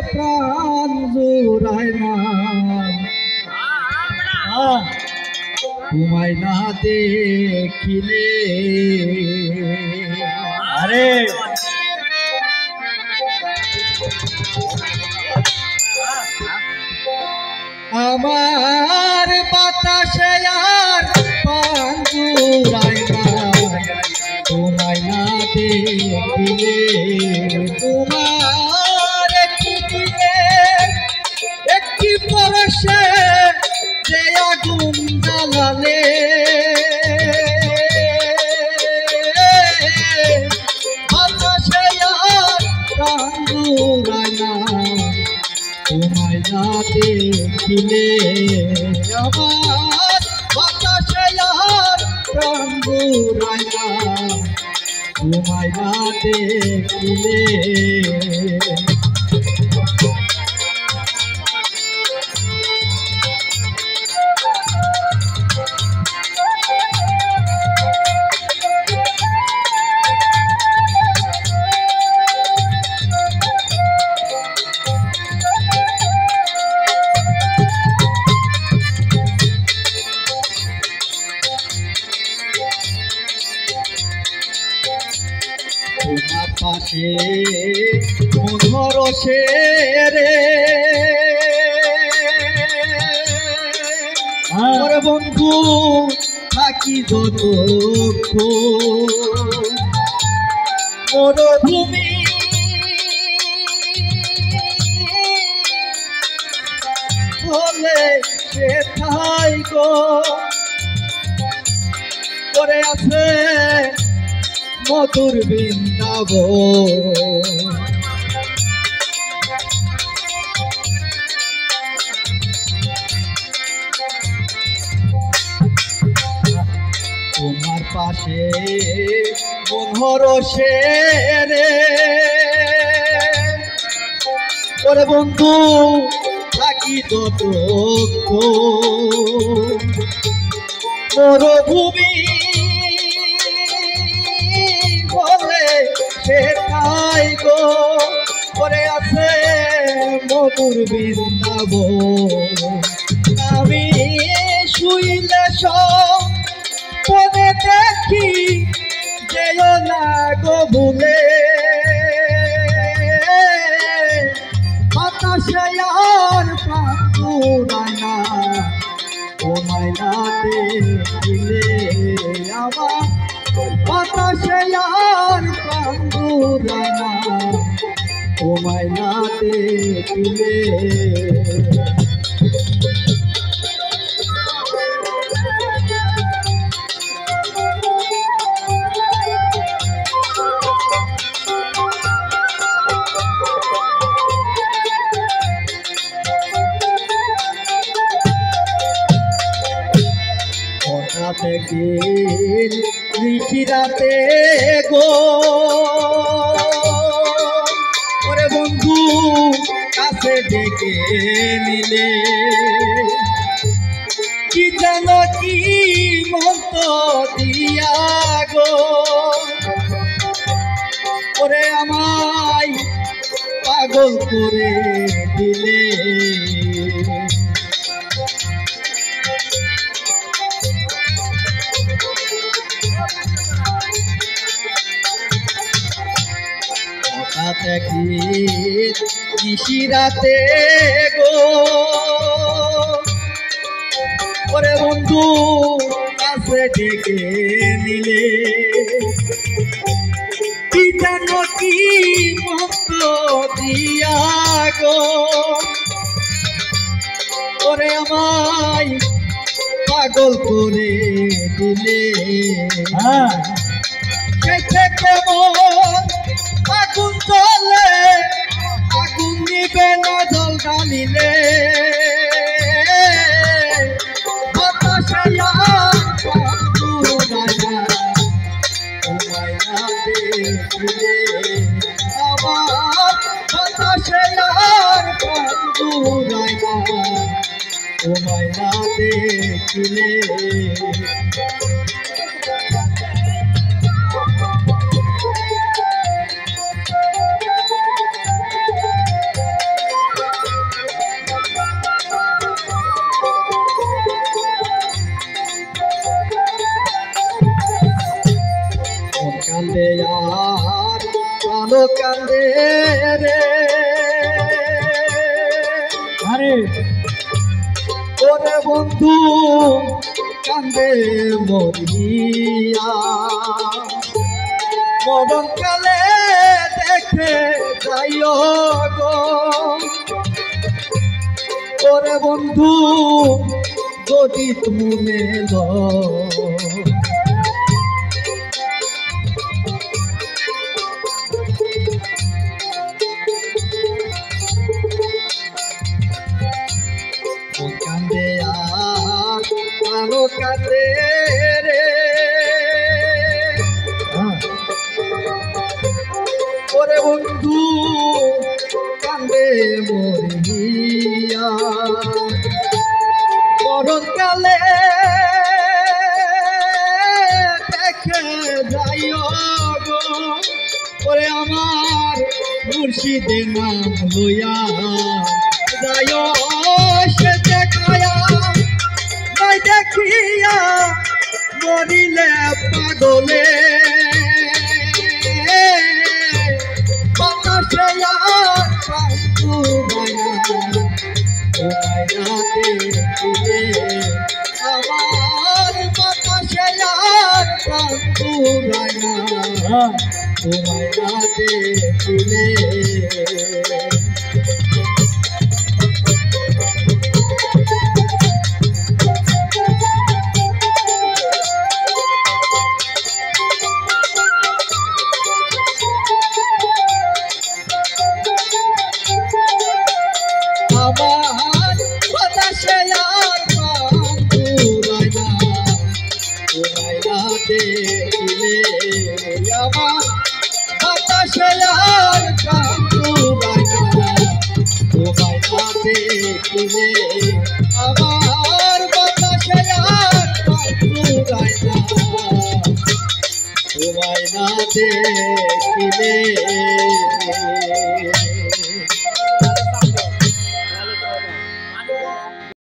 প্রাণ জুড়ায় না তোমায় না দেখিলে আরে আমার বাতাসে আর প্রাণ জুড়ায় না তোমায় না দেখিলে তোমার একটি পরশে যে আগুন জ্বালালে বাতাসে আর প্রাণ জুড়ায় না তোমায় না দেখিলে আমার বাতাসে আর প্রাণ জুড়ায় না তোমায় না দেখিলে তোমার পাশে মধুরসে রে আমার বন্ধু থাকি যত মরুভূমি বলে সেথাই গো করে আছে মধুর বৃন্দাবন তোমার পাশে মনোরসে রে ওরে বন্ধু থাকি যত মরুভূমি বলে সেটাই গো করে আছে মধুর বৃন্দাবন আমি শুইলে মনে দেখি যেও না গো ভুলে বাতাসে আর প্রাণ জুড়ায় না তোমায় না দেখিলে আমার বাতাসে আর প্রাণ জুড়ায় না তোমায় না দেখিলে একদিন নিশিরাতে গো ওরে বন্ধু কাছে ডেকে নিলে কি জানো কি মন্ত দিয়া গো ওরে আমায় পাগল করে দিলে নিশিরাতে গো ওরে বন্ধু কাছে ডেকে নিলে কি জানো কি মত দিয়া গো ওরে আমায় পাগল করে দিলে সেই থেকে আগুন চলে আগুন নিবে না জল ঢালিলে বাতাসে আর প্রাণ জুড়ায় না তোমায় না দেখিলে আমার বাতাসে আর প্রাণ জুড়ায় না তোমায় না দেখিলে কান্দে রে আরে ওরে বন্ধু কান্দে মরিয়া মরণ কালে দেখে যাইও গো ওরে বন্ধু যদি তুমি মেলো কান্দে আর আরো কান্দে রে ওরে বন্ধু কান্দে মরিয়া মরণকালে দেখে যাইও গো ওরে আমার মুর্শিদের নাম লইয়া যাইও সে দেখায়া নাই দেখিয়া মরিলে পাগলে বাতাসে আর কান্দু মায়া তোমায় না দেখিলে আমার বাতাসে আর কান্দু মায়া তোমায় না দেখিলে আমার বাতাসে আর কান্দু মায়া তোমায় না দেখিলে আমার বাতাসে আর কান্দু মায়া তোমায় না দেখিলে আমার বাতাসে আর কান্দু মায়া তোমায় না দেখিলে